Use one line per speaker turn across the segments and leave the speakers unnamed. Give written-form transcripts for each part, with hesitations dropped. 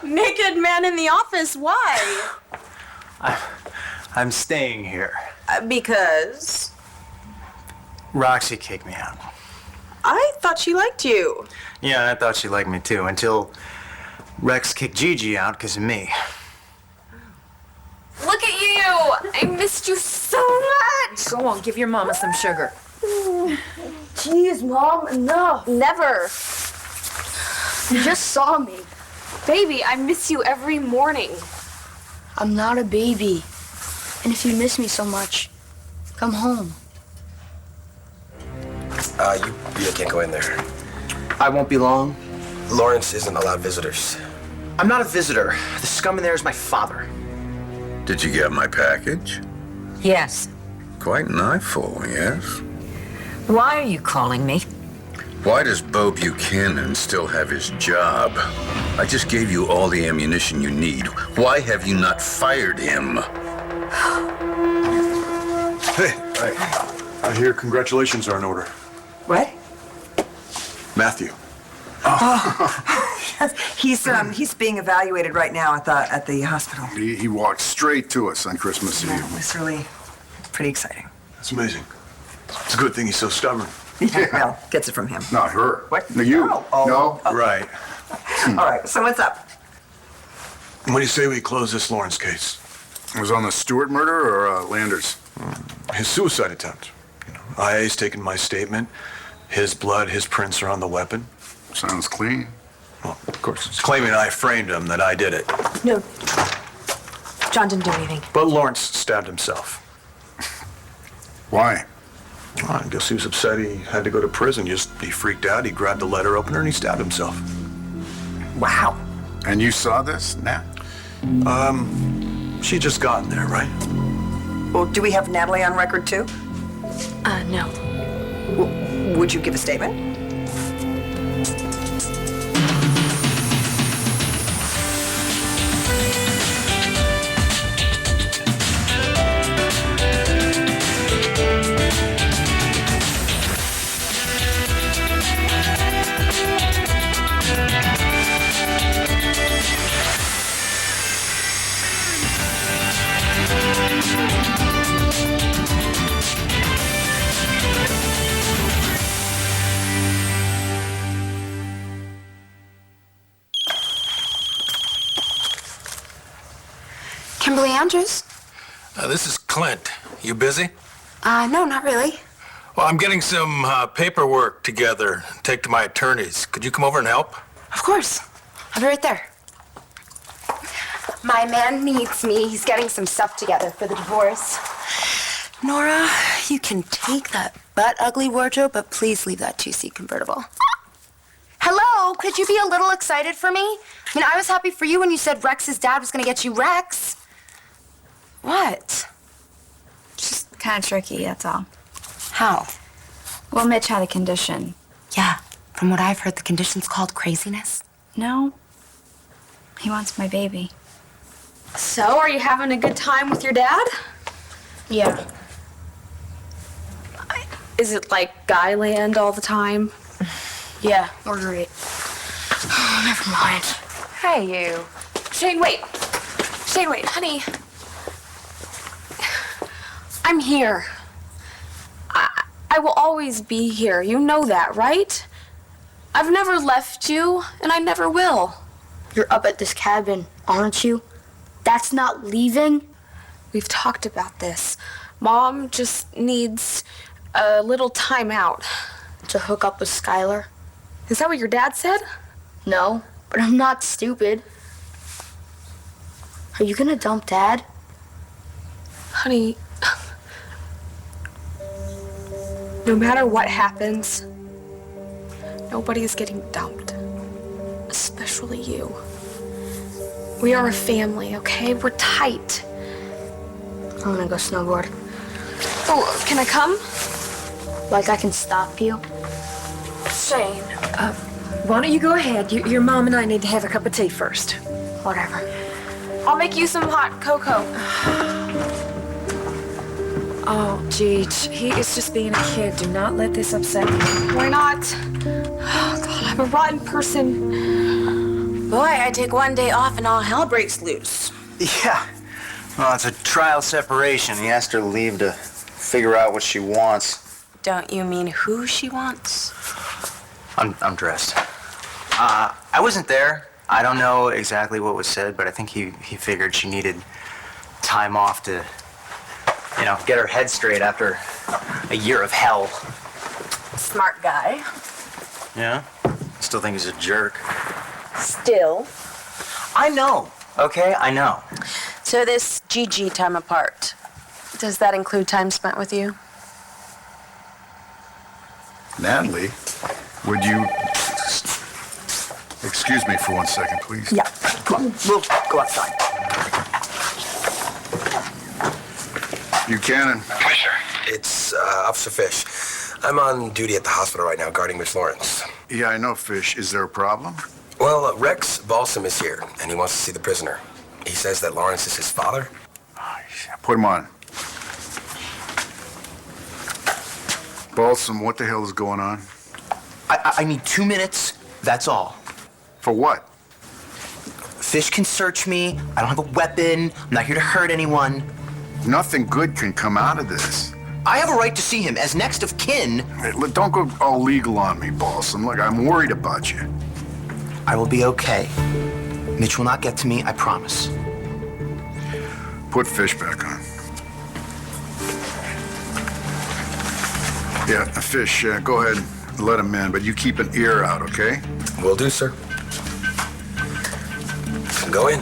Naked man in the office, why?
I'm staying here.
Because?
Roxy kicked me out.
I thought she liked you.
Yeah, I thought she liked me too, until Rex kicked Gigi out because of me.
Look at you! I missed you so much!
Go on, give your mama some sugar.
Jeez, Mom, enough.
Never.
You just saw me.
Baby, I miss you every morning.
I'm not a baby. And if you miss me so much, come home.
You can't go in there.
I won't be long.
Lawrence isn't allowed visitors.
I'm not a visitor. The scum in there is my father.
Did you get my package?
Yes.
Quite an eyeful, yes?
Why are you calling me?
Why does Bo Buchanan still have his job? I just gave you all the ammunition you need. Why have you not fired him?
Hey, I hear congratulations are in order.
What?
Matthew.
He's being evaluated right now at the hospital.
He walked straight to us on Christmas Eve.
It's really pretty exciting.
That's amazing. It's a good thing he's so stubborn.
Yeah. Well, gets it from him.
Not her.
What?
No, you.
Oh.
No? Right.
All right, so what's up?
What do you say we close this Lawrence case?
It was on the Stewart murder or Landers?
His suicide attempt. IA's taken my statement. His blood, his prints are on the weapon.
Sounds clean.
Well, of course, it's claiming I framed him, that I did it.
No. John didn't do anything.
But Lawrence stabbed himself.
Why?
Well, I guess he was upset he had to go to prison. He freaked out. He grabbed the letter opener and he stabbed himself.
Wow.
And you saw this, Nat?
She just gotten there, right?
Well, do we have Natalie on record too?
No.
Would you give a statement?
Kimberly Andrews?
This is Clint. You busy?
No, not really.
Well, I'm getting some paperwork together to take to my attorneys. Could you come over and help?
Of course. I'll be right there. My man needs me. He's getting some stuff together for the divorce. Nora, you can take that butt-ugly wardrobe, but please leave that two-seat convertible. Hello, could you be a little excited for me? I mean, I was happy for you when you said Rex's dad was gonna get you Rex. What?
Just kind of tricky, that's all.
How?
Well, Mitch had a condition.
Yeah, from what I've heard, the condition's called craziness.
No. He wants my baby.
So, are you having a good time with your dad?
Yeah.
Is it like Guyland all the time?
Yeah, we're great.
Oh, never mind.
Hey, you. Shane, wait. Shane, wait, honey. I'm here. I will always be here. You know that, right? I've never left you, and I never will.
You're up at this cabin, aren't you? That's not leaving?
We've talked about this. Mom just needs a little time out.
To hook up with Skylar?
Is that what your dad said?
No, but I'm not stupid. Are you gonna dump Dad?
Honey, no matter what happens, nobody is getting dumped. Especially you. We are a family, okay? We're tight.
I'm gonna go snowboard.
Oh, can I come?
Like I can stop you?
Shane, why don't you go ahead? Your mom and I need to have a cup of tea first.
Whatever.
I'll make you some hot cocoa.
Oh, Jeej, he is just being a kid. Do not let this upset you.
Why not? Oh, God, I'm a rotten person.
Boy, I take one day off and all hell breaks loose.
Yeah. Well, it's a trial separation. He asked her to leave to figure out what she wants.
Don't you mean who she wants?
I'm dressed. I wasn't there. I don't know exactly what was said, but I think he figured she needed time off to, get her head straight after a year of hell.
Smart guy.
Yeah? Still think he's a jerk.
Still.
I know, okay? I know.
So this GG time apart, does that include time spent with you?
Natalie, would you... Excuse me for 1 second, please.
Yeah, come on. We'll go outside.
Buchanan.
Fisher. It's Officer Fish. I'm on duty at the hospital right now, guarding Miss Lawrence.
Yeah, I know, Fish. Is there a problem?
Well, Rex Balsam is here, and he wants to see the prisoner. He says that Lawrence is his father.
Put him on. Balsam, what the hell is going on?
I need 2 minutes, that's all.
For what?
Fish can search me. I don't have a weapon. I'm not here to hurt anyone.
Nothing good can come out of this.
I have a right to see him as next of kin.
Hey, look, don't go all legal on me, Balsam. Look, I'm worried about you.
I will be okay. Mitch will not get to me, I promise.
Put Fish back on. Yeah, Fish, go ahead and let him in, but you keep an ear out, okay?
Will do, sir. Go in.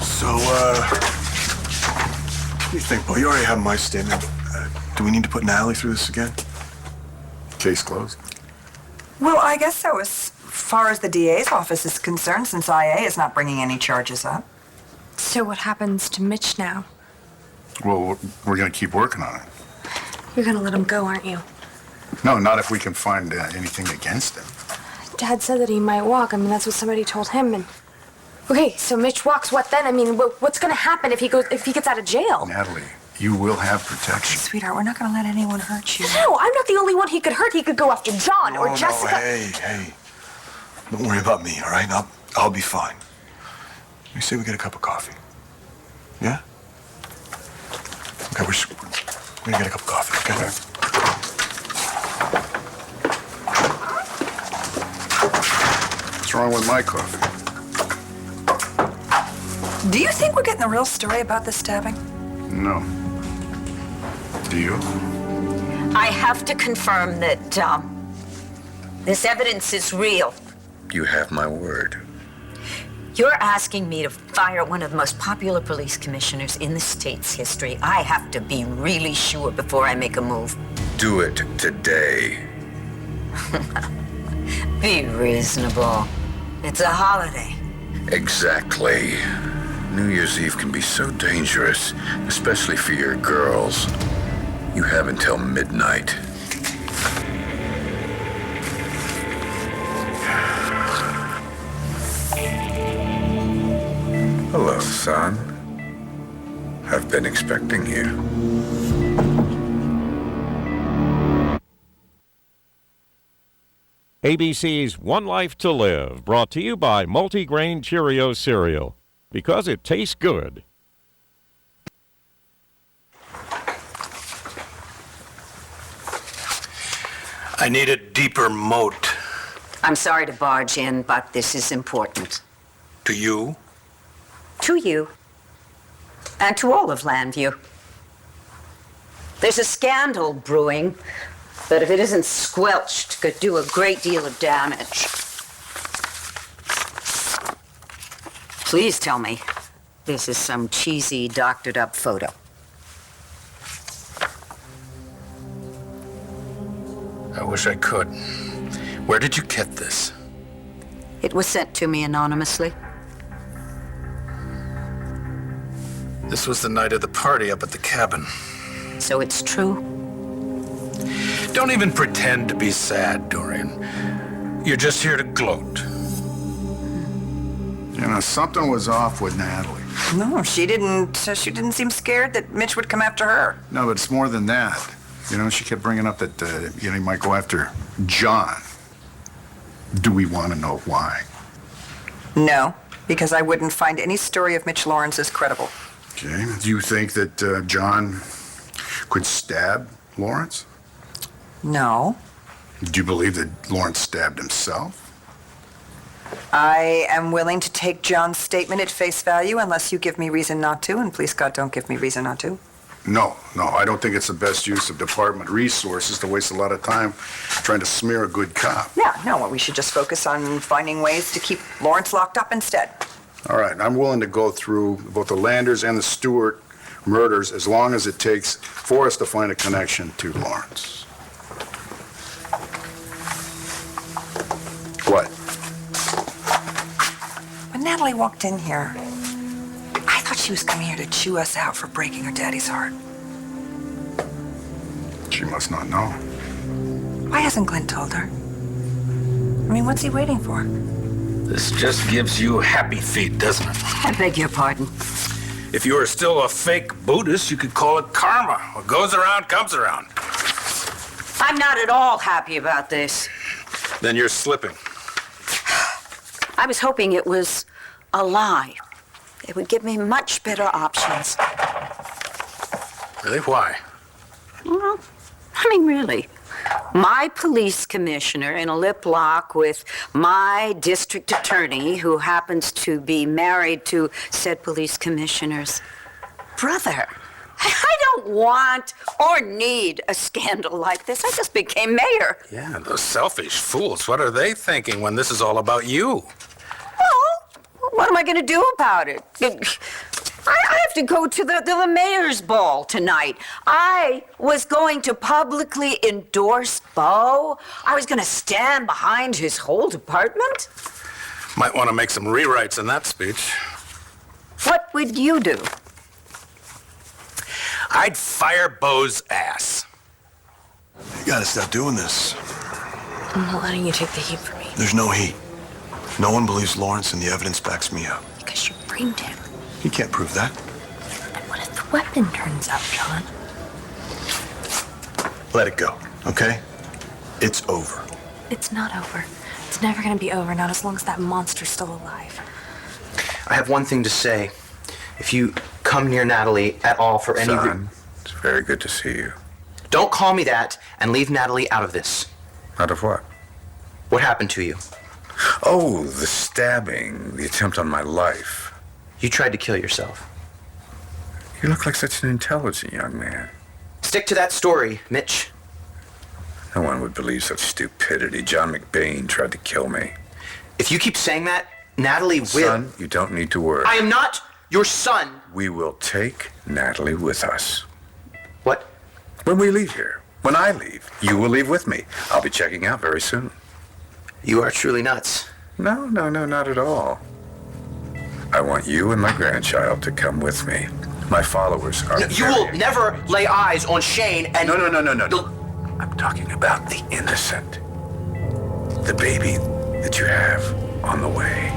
So, what do you think, Bo? You already have my statement. Do we need to put Natalie through this again?
Case closed.
Well, I guess so, as far as the DA's office is concerned, since IA is not bringing any charges up.
So what happens to Mitch now?
Well, we're going to keep working on it.
You're gonna let him go, aren't you?
No, not if we can find anything against him.
Dad said that he might walk. I mean, that's what somebody told him. And okay, so Mitch walks. What then? I mean, what's gonna happen if he gets out of jail?
Natalie, you will have protection.
Sweetheart, we're not going to let anyone hurt you.
No, I'm not the only one he could hurt. He could go after John or Jessica.
Hey. Don't worry about me, all right? I'll be fine. You say we get a cup of coffee. Yeah? Okay, we're gonna get a cup of coffee, okay?
What's wrong with my coffee?
Do you think we're getting the real story about this stabbing?
No. Do you?
I have to confirm that this evidence is real.
You have my word.
You're asking me to fire one of the most popular police commissioners in the state's history. I have to be really sure before I make a move.
Do it today.
Be reasonable. It's a holiday.
Exactly. New Year's Eve can be so dangerous, especially for your girls. You have until midnight. Hello, son. I've been expecting you.
ABC's One Life to Live, brought to you by Multigrain Cheerio Cereal, because it tastes good.
I need a deeper moat.
I'm sorry to barge in, but this is important.
To you?
To you. And to all of Landview. There's a scandal brewing, but if it isn't squelched, could do a great deal of damage. Please tell me this is some cheesy, doctored-up photo.
I wish I could. Where did you get this?
It was sent to me anonymously.
This was the night of the party up at the cabin.
So it's true?
Don't even pretend to be sad, Dorian. You're just here to gloat.
You know, something was off with Natalie.
No, she didn't seem scared that Mitch would come after her.
No, but it's more than that. You know, she kept bringing up that, he might go after John. Do we want to know why?
No, because I wouldn't find any story of Mitch Lawrence's credible.
Okay. Do you think that John could stab Lawrence?
No.
Do you believe that Lawrence stabbed himself?
I am willing to take John's statement at face value unless you give me reason not to, and please God, don't give me reason not to.
No, I don't think it's the best use of department resources to waste a lot of time trying to smear a good cop.
Yeah, no, we should just focus on finding ways to keep Lawrence locked up instead.
All right, I'm willing to go through both the Landers and the Stewart murders as long as it takes for us to find a connection to Lawrence. What?
When Natalie walked in here, I thought she was coming here to chew us out for breaking her daddy's heart.
She must not know.
Why hasn't Clint told her? I mean, what's he waiting for?
This just gives you happy feet, doesn't it?
I beg your pardon.
If you were still a fake Buddhist, you could call it karma. What goes around comes around.
I'm not at all happy about this.
Then you're slipping.
I was hoping it was a lie. It would give me much better options.
Really? Why?
Well, I mean, really. My police commissioner in a lip lock with my district attorney, who happens to be married to said police commissioner's brother. I don't want or need a scandal like this. I just became mayor.
Yeah, those selfish fools. What are they thinking when this is all about you?
Well, what am I going to do about it? I have to go to the mayor's ball tonight. I was going to publicly endorse Bo. I was going to stand behind his whole department.
Might want to make some rewrites in that speech.
What would you do?
I'd fire Bo's ass.
You gotta stop doing this.
I'm not letting you take the heat for me.
There's no heat. No one believes Lawrence, and the evidence backs me up.
Because you framed him.
You can't prove that.
And what if the weapon turns up, John?
Let it go, okay? It's over.
It's not over. It's never gonna be over, not as long as that monster's still alive.
I have one thing to say. If you come near Natalie at all for any
Son, it's very good to see you.
Don't call me that and leave Natalie out of this.
Out of what?
What happened to you?
Oh, the stabbing, the attempt on my life.
You tried to kill yourself.
You look like such an intelligent young man.
Stick to that story, Mitch.
No one would believe such stupidity. John McBain tried to kill me.
If you keep saying that, Natalie will...
Son, you don't need to worry.
I am not your son.
We will take Natalie with us.
What?
When we leave here. When I leave, you will leave with me. I'll be checking out very soon.
You are truly nuts.
No, not at all. I want you and my grandchild to come with me. My followers are...
No, you will never lay eyes on Shane and...
No. I'm talking about the innocent. The baby that you have on the way.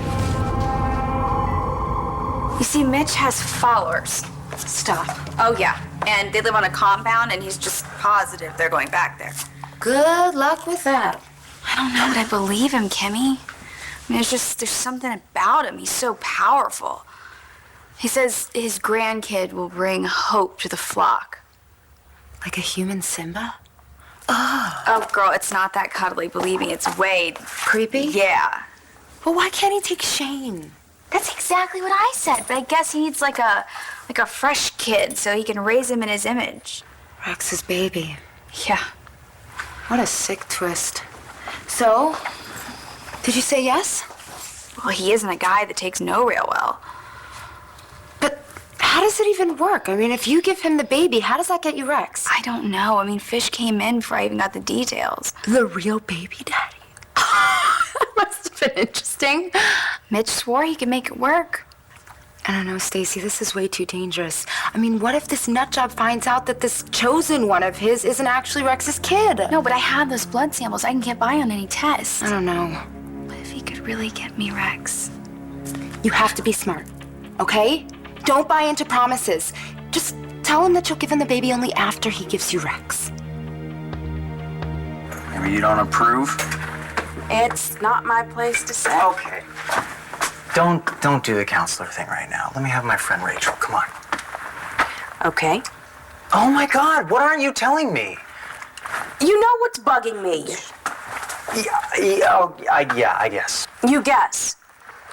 You see, Mitch has followers. Stop. Oh, yeah. And they live on a compound, and he's just positive they're going back there.
Good luck with that.
I don't know that I believe him, Kimmy. I mean, there's something about him. He's so powerful. He says his grandkid will bring hope to the flock.
Like a human Simba?
Oh, girl, it's not that cuddly, believe me. It's way...
Creepy?
Yeah.
Well, why can't he take Shane?
That's exactly what I said, but I guess he needs like a fresh kid so he can raise him in his image.
Rex's baby.
Yeah.
What a sick twist. So, did you say yes?
Well, he isn't a guy that takes no real well.
But how does it even work? I mean, if you give him the baby, how does that get you Rex?
I don't know. I mean, Fish came in before I even got the details.
The real baby daddy? That must have been interesting.
Mitch swore he could make it work.
I don't know, Stacy, this is way too dangerous. I mean, what if this nutjob finds out that this chosen one of his isn't actually Rex's kid?
No, but I have those blood samples. I can get by on any test.
I don't know.
What if he could really get me Rex?
You have to be smart, okay? Don't buy into promises. Just tell him that you'll give him the baby only after he gives you Rex.
Maybe you don't approve?
It's not my place to say.
Okay. Don't do the counselor thing right now. Let me have my friend Rachel. Come on.
Okay.
Oh my God, what aren't you telling me?
You know what's bugging me.
Yeah, I guess.
You guess.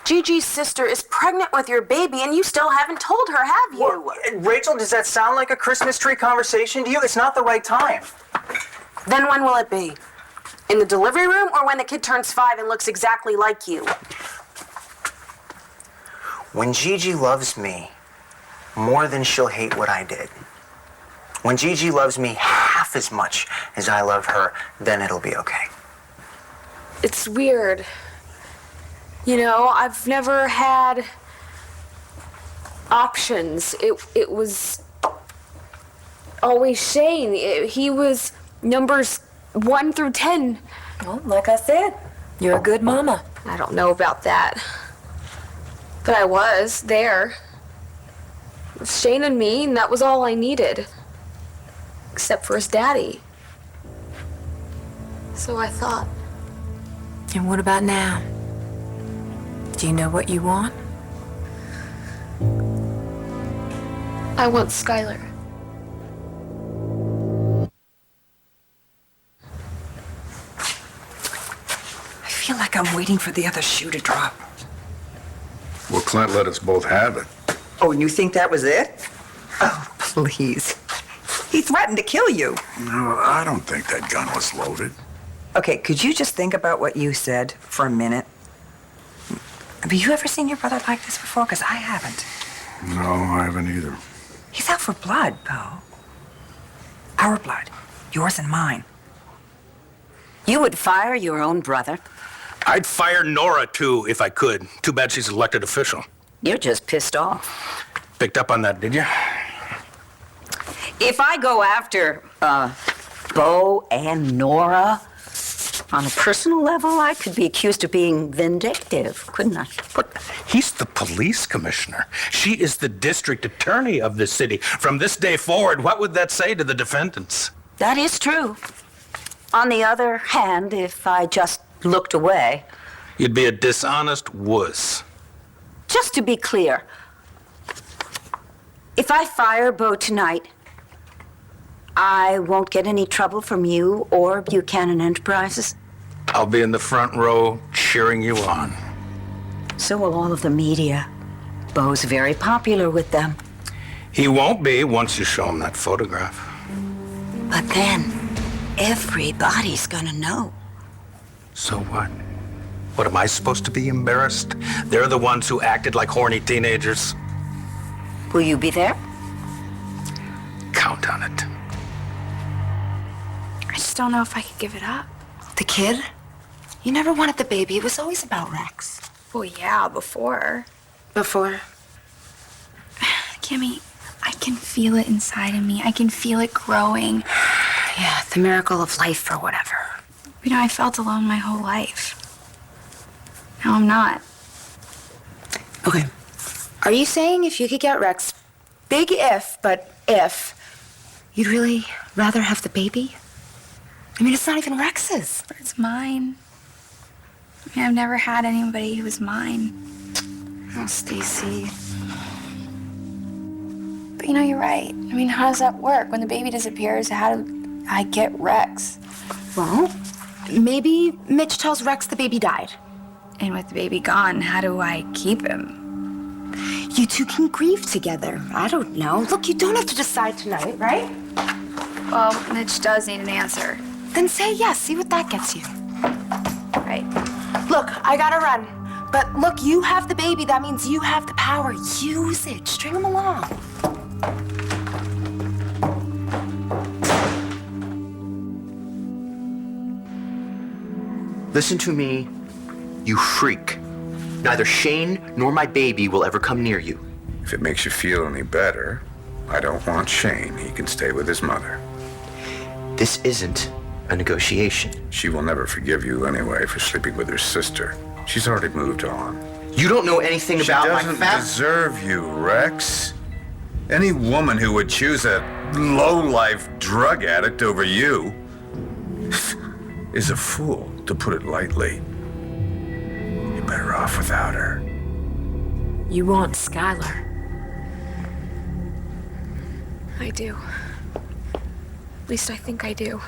Gigi's sister is pregnant with your baby and you still haven't told her, have you?
Well, Rachel, does that sound like a Christmas tree conversation to you? It's not the right time.
Then when will it be? In the delivery room or when the kid turns 5 and looks exactly like you?
When Gigi loves me more than she'll hate what I did. When Gigi loves me half as much as I love her, then it'll be okay.
It's weird. You know, I've never had options. It was always Shane. He was numbers 1 through 10.
Well, like I said, you're a good mama.
I don't know about that. But I was there. It was Shane and me, and that was all I needed. Except for his daddy. So I thought.
And what about now? Do you know what you want?
I want Skylar.
I feel like I'm waiting for the other shoe to drop.
Well, Clint let us both have it.
Oh, and you think that was it? Oh, please. He threatened to kill you.
No, I don't think that gun was loaded.
Okay, could you just think about what you said for a minute? Have you ever seen your brother like this before? Because I haven't.
No, I haven't either.
He's out for blood, Bo. Our blood. Yours and mine.
You would fire your own brother?
I'd fire Nora, too, if I could. Too bad she's an elected official.
You're just pissed off.
Picked up on that, did you?
If I go after, Bo and Nora, on a personal level, I could be accused of being vindictive, couldn't I?
But he's the police commissioner. She is the district attorney of the city. From this day forward, what would that say to the defendants?
That is true. On the other hand, if I just looked away...
You'd be a dishonest wuss.
Just to be clear, if I fire Bo tonight, I won't get any trouble from you or Buchanan Enterprises?
I'll be in the front row cheering you on.
So will all of the media. Bo's very popular with them.
He won't be once you show him that photograph.
But then, everybody's gonna know.
So what? What, am I supposed to be embarrassed? They're the ones who acted like horny teenagers.
Will you be there?
Count on it.
I just don't know if I could give it up.
The kid? You never wanted the baby. It was always about Rex.
Well, yeah, before.
Before?
Kimmy, I can feel it inside of me. I can feel it growing.
Yeah, the miracle of life or whatever.
You know, I felt alone my whole life. Now I'm not.
Okay. Are you saying if you could get Rex, big if, but if, you'd really rather have the baby? I mean, it's not even Rex's.
But it's mine. I mean, I've never had anybody who was mine.
Oh, Stacy.
But you know, you're right. I mean, how does that work? When the baby disappears, how do I get Rex?
Well, maybe Mitch tells Rex the baby died.
And with the baby gone, how do I keep him?
You two can grieve together. I don't know. Look, you don't have to decide tonight, right?
Well, Mitch does need an answer.
Then say yes. See what that gets you.
Right.
Look, I gotta run. But look, you have the baby. That means you have the power. Use it. String him along.
Listen to me, you freak. Neither Shane nor my baby will ever come near you.
If it makes you feel any better, I don't want Shane. He can stay with his mother.
This isn't a negotiation.
She will never forgive you anyway for sleeping with her sister. She's already moved on.
You don't know anything about my
family. She doesn't deserve you, Rex. Any woman who would choose a low-life drug addict over you is a fool. to put it lightly. You're better off without her.
You want Skylar.
I do. At least I think I do.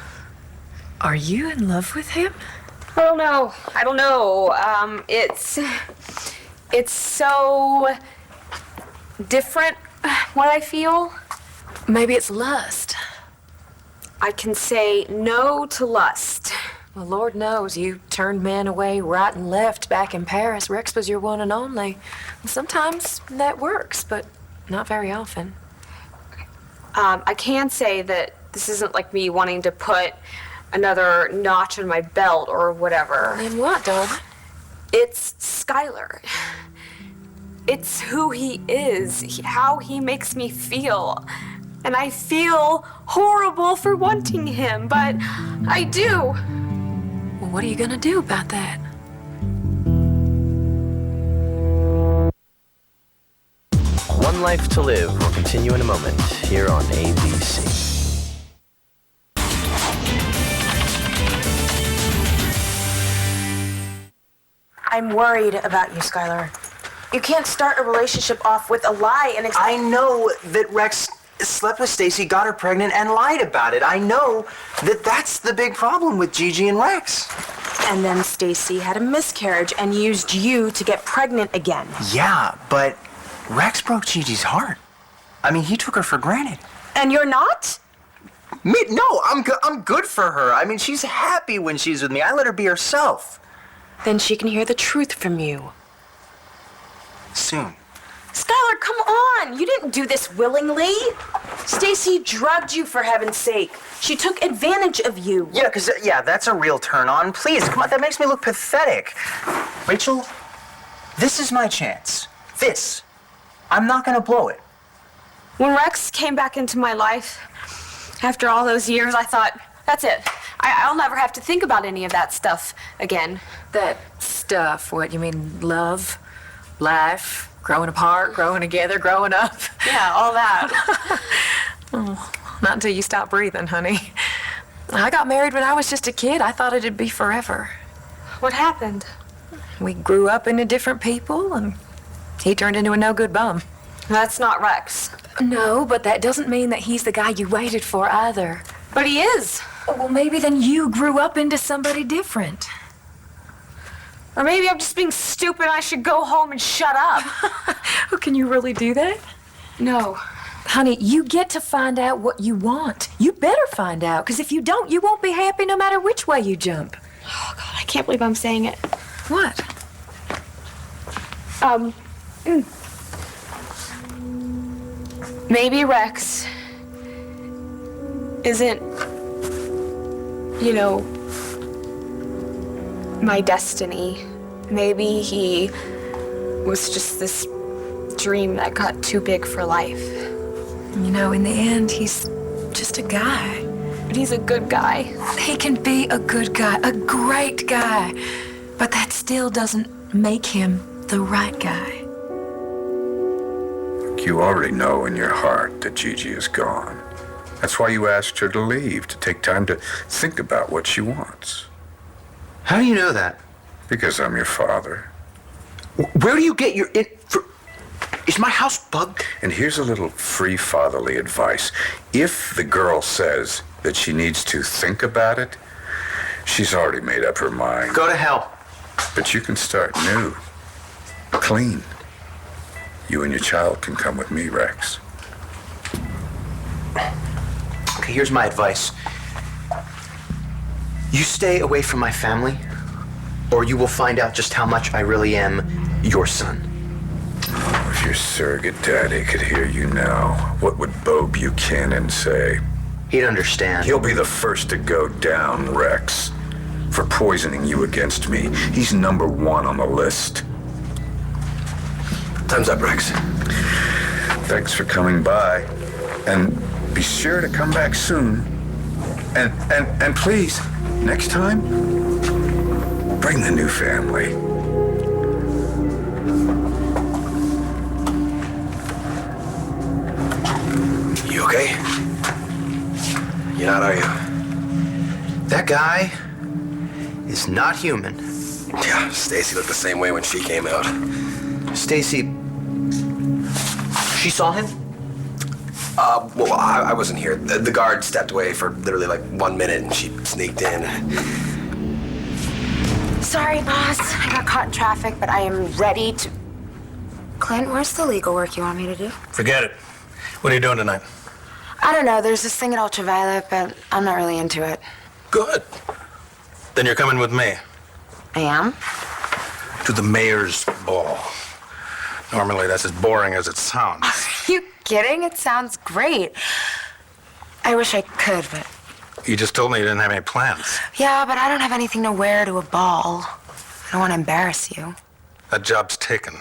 Are you in love with him?
I don't know. It's so different what I feel.
Maybe it's lust.
I can say no to lust.
Well, Lord knows you turned men away right and left back in Paris. Rex was your one and only. And sometimes that works, but not very often.
I can say that this isn't like me wanting to put another notch on my belt or whatever.
And what, darling?
It's Skylar. It's who he is, how he makes me feel. And I feel horrible for wanting him, but I do.
Well, what are you gonna do about that?
One Life to Live will continue in a moment here on ABC.
I'm worried about you, Skylar. You can't start a relationship off with a lie and
I know that Rex slept with Stacy, got her pregnant, and lied about it. I know that that's the big problem with Gigi and Rex.
And then Stacy had a miscarriage and used you to get pregnant again.
Yeah, but Rex broke Gigi's heart. I mean, he took her for granted.
And you're not?
Me? No, I'm good for her. I mean, she's happy when she's with me. I let her be herself.
Then she can hear the truth from you.
Soon.
Skylar, come on! You didn't do this willingly. Stacy drugged you, for heaven's sake. She took advantage of you.
Yeah, that's a real turn on. Please, come on, that makes me look pathetic. Rachel, this is my chance. This. I'm not gonna blow it.
When Rex came back into my life, after all those years, I thought, that's it. I'll never have to think about any of that stuff again.
That stuff? What, you mean love, life, growing apart, growing together, growing up?
Yeah, all that.
Oh, not until you stop breathing, honey. I got married when I was just a kid. I thought it'd be forever.
What happened?
We grew up into different people, and he turned into a no-good bum.
That's not Rex.
No, but that doesn't mean that he's the guy you waited for either.
But he is.
Well, maybe then you grew up into somebody different.
Or maybe I'm just being stupid and I should go home and shut up.
Oh, can you really do that?
No.
Honey, you get to find out what you want. You better find out, because if you don't, you won't be happy no matter which way you jump.
Oh, God, I can't believe I'm saying it.
What?
Maybe Rex isn't, my destiny. Maybe he was just this dream that got too big for life.
In the end, he's just a guy.
But he's a good guy.
He can be a good guy, a great guy. But that still doesn't make him the right guy.
You already know in your heart that Gigi is gone. That's why you asked her to leave, to take time to think about what she wants.
How do you know that?
Because I'm your father.
Where do you get your... Is my house bugged?
And here's a little free fatherly advice. If the girl says that she needs to think about it, she's already made up her mind.
Go to hell.
But you can start new. Clean. You and your child can come with me, Rex.
Okay, here's my advice. You stay away from my family, or you will find out just how much I really am your son.
Oh, if your surrogate daddy could hear you now, what would Bo Buchanan say?
He'd understand.
He'll be the first to go down, Rex, for poisoning you against me. He's number one on the list.
Time's up, Rex.
Thanks for coming by. And be sure to come back soon. And please, next time, bring the new family.
You okay? You're not, are you?
That guy
is not human.
Yeah, Stacy looked the same way when she came out.
Stacy, she saw him?
Well, I wasn't here. The guard stepped away for literally like 1 minute and she sneaked in.
Sorry, boss. I got caught in traffic, but I am ready to... Clint, where's the legal work you want me to do?
Forget it. What are you doing tonight?
I don't know. There's this thing at Ultraviolet, but I'm not really into it.
Good. Then you're coming with me
I am?
to the mayor's ball. Normally, that's as boring as it sounds.
Are you kidding? It sounds great. I wish I could, but...
You just told me you didn't have any plans.
Yeah, but I don't have anything to wear to a ball. I don't want to embarrass you.
That job's taken.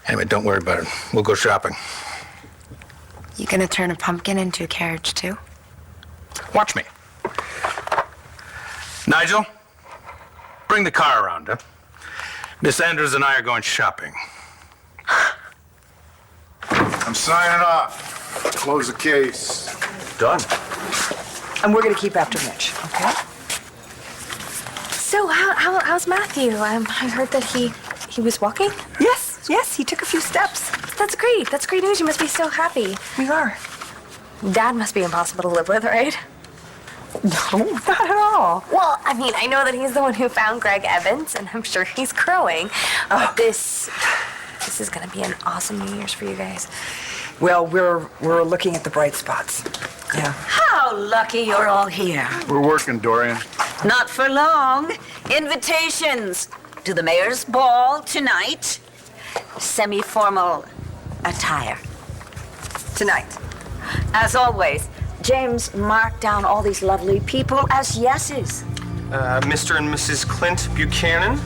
Anyway, don't worry about it. We'll go shopping.
You gonna turn a pumpkin into a carriage, too?
Watch me. Nigel, bring the car around, huh? Miss Andrews and I are going shopping.
I'm signing off. Close the case.
Done.
And we're gonna keep after Mitch, okay?
So, how's Matthew? I heard that he was walking?
Yes, he took a few steps.
That's great. That's great news. You must be so happy.
We are.
Dad must be impossible to live with, right?
No, not at all.
Well, I mean, I know that he's the one who found Greg Evans, and I'm sure he's crowing. But this is gonna be an awesome New Year's for you guys.
Well, we're looking at the bright spots. Yeah.
How lucky you're all here.
We're working, Dorian.
Not for long. Invitations to the mayor's ball tonight. Semi-formal attire.
Tonight.
As always, James marked down all these lovely people as yeses.
Mr. and Mrs. Clint Buchanan,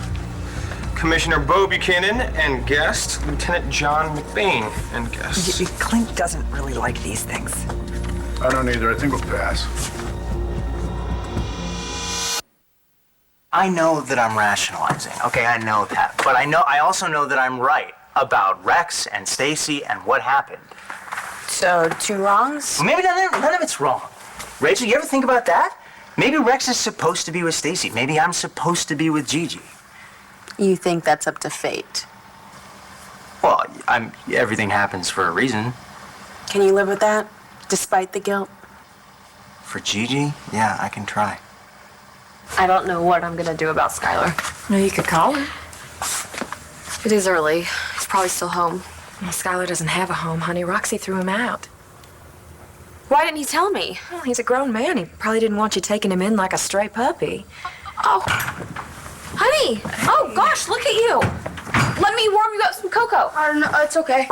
Commissioner Bo Buchanan, and guest, Lieutenant John McBain, and guest.
Clint doesn't really like these things.
I don't either. I think we'll pass.
I know that I'm rationalizing. Okay, I know that. But I also know that I'm right about Rex and Stacy and what happened.
So, 2 wrongs?
Well, maybe none of it's wrong. Rachel, you ever think about that? Maybe Rex is supposed to be with Stacy. Maybe I'm supposed to be with Gigi.
You think that's up to fate?
Well, everything happens for a reason.
Can you live with that, despite the guilt?
For Gigi, yeah, I can try.
I don't know what I'm gonna do about Skylar.
No, you could call her.
It is early. He's probably still home.
Well, Skylar doesn't have a home, honey. Roxy threw him out.
Why didn't he tell me?
Well, he's a grown man. He probably didn't want you taking him in like a stray puppy.
Oh, honey! Oh gosh, look at you! Let me warm you up some cocoa.
No, it's okay.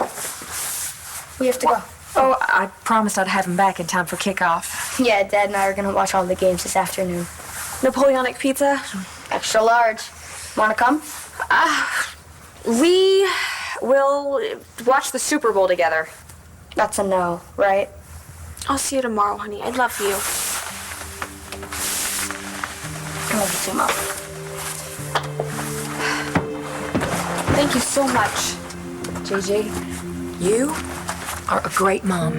We have to go.
Oh, I promised I'd have him back in time for kickoff.
Yeah, Dad and I are gonna watch all the games this afternoon.
Napoleonic pizza?
Extra large. Wanna come?
We will watch the Super Bowl together.
That's a no, right?
I'll see you tomorrow, honey. I love you.
I love you too, Mom.
Thank you so much.
Gigi, you are a great mom.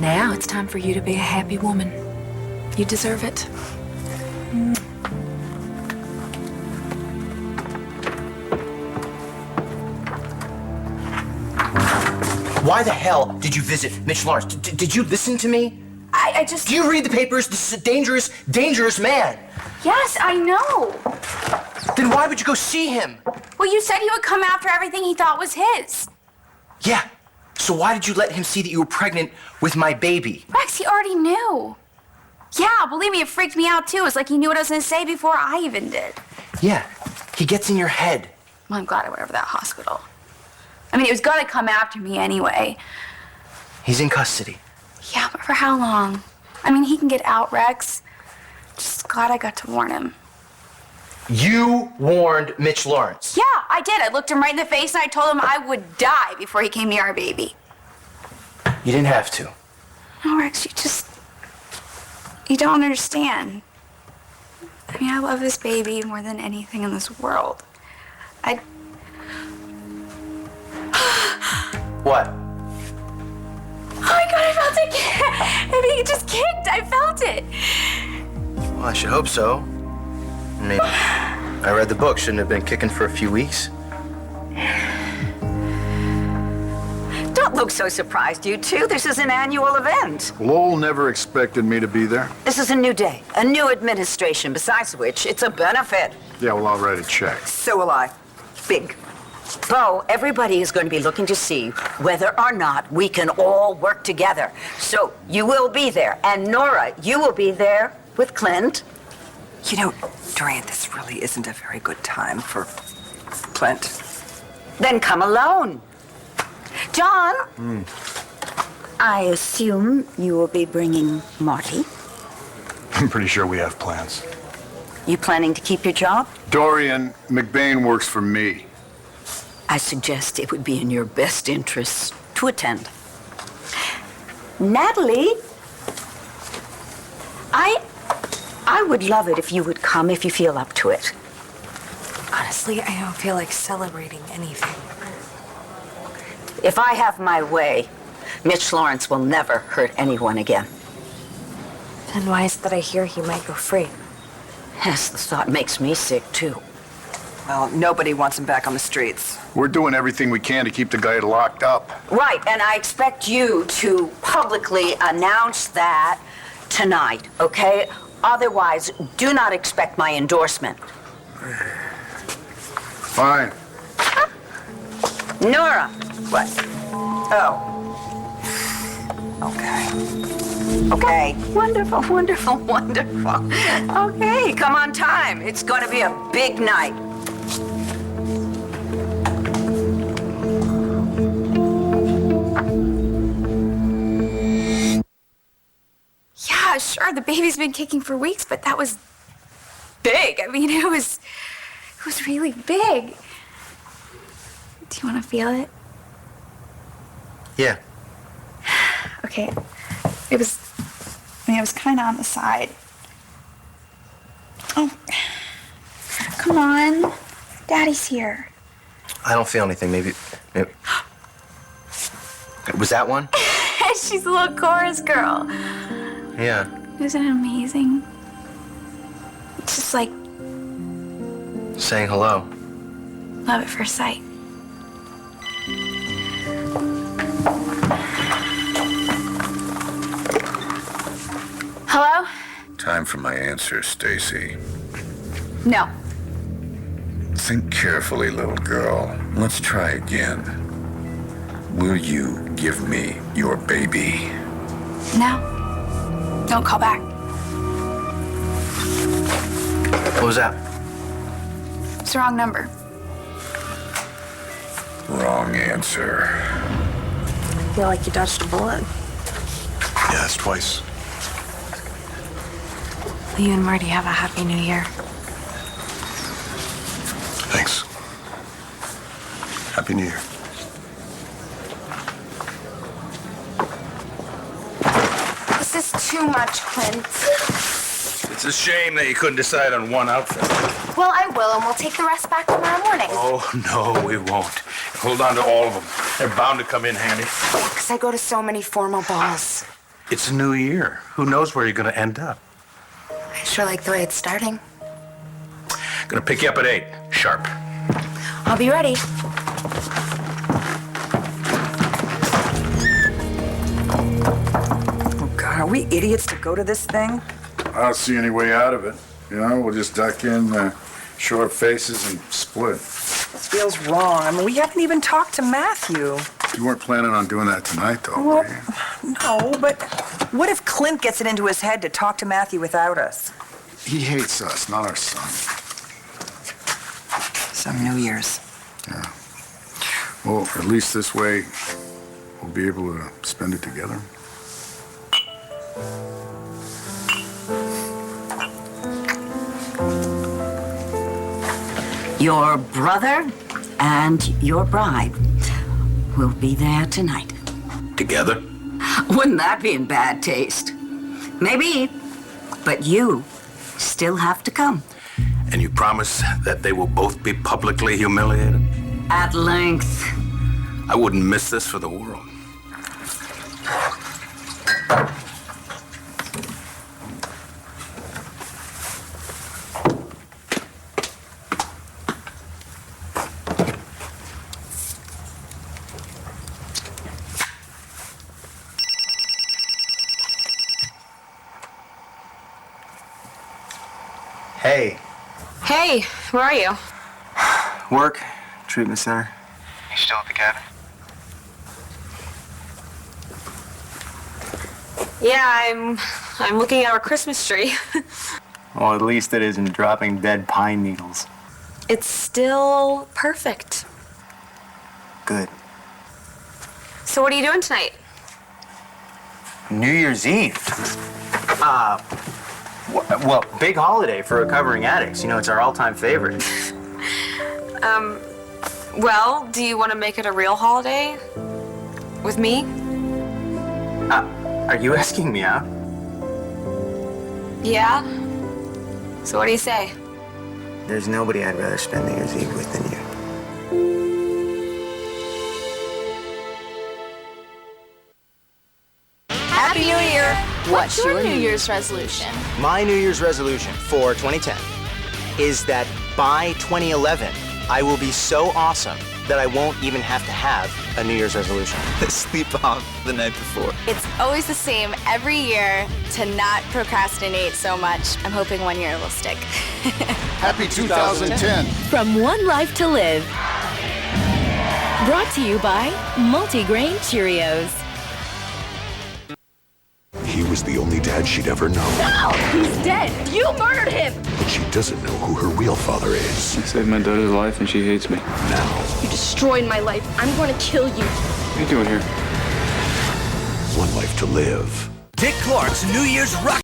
Now it's time for you to be a happy woman. You deserve it.
Why the hell did you visit Mitch Lawrence? Did you listen to me?
I just...
Do you read the papers? This is a dangerous, dangerous man.
Yes, I know.
Then why would you go see him?
Well, you said he would come after everything he thought was his.
Yeah. So why did you let him see that you were pregnant with my baby?
Rex, he already knew. Yeah, believe me, it freaked me out too. It's like he knew what I was gonna say before I even did.
Yeah. He gets in your head.
Well, I'm glad I went over to that hospital. I mean, he was gonna come after me anyway.
He's in custody.
Yeah, but for how long? I mean, he can get out, Rex. Just glad I got to warn him.
You warned Mitch Lawrence.
Yeah, I did. I looked him right in the face and I told him I would die before he came near our baby.
You didn't have to.
No, Rex, you don't understand. I mean, I love this baby more than anything in this world.
What?
Oh my God, I felt it. Maybe he just kicked. I felt it.
Well, I should hope so. I mean, I read the book. Shouldn't have been kicking for a few weeks.
Don't look so surprised, you two. This is an annual event.
Lowell never expected me to be there.
This is a new day, a new administration, besides which it's a benefit.
Yeah, well, I'll write a check.
So will I. Big. Bo, everybody is going to be looking to see whether or not we can all work together. So you will be there. And Nora, you will be there with Clint.
You know, Dorian, this really isn't a very good time for Clint.
Then come alone. John, I assume you will be bringing Marty.
I'm pretty sure we have plans.
You planning to keep your job?
Dorian McBain works for me.
I suggest it would be in your best interests to attend. Natalie, I would love it if you would come if you feel up to it.
Honestly, I don't feel like celebrating anything.
If I have my way, Mitch Lawrence will never hurt anyone again.
Then why is it that I hear he might go free?
Yes, the thought makes me sick, too.
Well, nobody wants him back on the streets.
We're doing everything we can to keep the guy locked up.
Right, and I expect you to publicly announce that tonight, okay? Otherwise, do not expect my endorsement.
Fine.
Nora. What? Oh. Okay. Wonderful, wonderful, wonderful. Okay, come on time. It's going to be a big night.
Yeah, sure, the baby's been kicking for weeks, but that was big. I mean, it was really big. Do you want to feel it?
Yeah.
Okay. I was kind of on the side. Oh, come on. Daddy's here.
I don't feel anything. Maybe. Was that one?
She's a little chorus girl.
Yeah.
Isn't it amazing? It's just like
Saying hello.
love at first sight. Hello?
Time for my answer, Stacy.
No.
Think carefully, little girl. Let's try again. Will you give me your baby?
No. Don't call back.
What was that?
It's the wrong number.
Wrong answer.
I feel like you dodged a bullet.
Yeah, that's twice.
Will you and Marty have a happy new year?
Thanks. Happy New Year.
This is too much, Clint.
It's a shame that you couldn't decide on one outfit.
Well, I will, and we'll take the rest back tomorrow morning.
Oh, no, we won't. Hold on to all of them. They're bound to come in handy.
Yeah, because I go to so many formal balls.
It's a new year. Who knows where you're going to end up?
I sure like the way it's starting.
Gonna pick you up at 8, sharp.
I'll be ready.
Oh, God, are we idiots to go to this thing?
I don't see any way out of it. You know, we'll just duck in, show our faces, and split.
This feels wrong. I mean, we haven't even talked to Matthew.
You weren't planning on doing that tonight, though,
Well,
were you?
no, but what if Clint gets it into his head to talk to Matthew without us?
He hates us, not our son.
Some New Year's.
Yeah. Well, at least this way, we'll be able to spend it together.
Your brother and your bride will be there tonight.
Together?
Wouldn't that be in bad taste? Maybe, but you still have to come.
And you promise that they will both be publicly humiliated?
At length.
I wouldn't miss this for the world.
Hey.
Hey, where are you?
Work. Treatment center.
You still at the cabin?
Yeah, I'm looking at our Christmas tree.
Well, at least it isn't dropping dead pine needles.
It's still perfect.
Good.
So what are you doing tonight?
New Year's Eve. Well, big holiday for recovering addicts. You know, it's our all-time favorite.
Well, do you want to make it a real holiday? With me?
Are you asking me out?
Yeah? So what do you say?
There's nobody I'd rather spend New Year's Eve with than you.
Happy New Year! What's your New Year's resolution?
My New Year's resolution for 2010 is that by 2011, I will be so awesome that I won't even have to have a New Year's resolution.
Sleep off the night before.
It's always the same every year to not procrastinate so much. I'm hoping one year will stick.
Happy 2010.
From One Life to Live. Brought to you by Multigrain Cheerios.
He was the only dad she'd ever known.
No! He's dead! You murdered him!
But she doesn't know who her real father is.
I saved my daughter's life and she hates me.
Now,
You destroyed my life. I'm going to kill you.
What are you doing here?
one life to live.
Dick Clark's New Year's Rock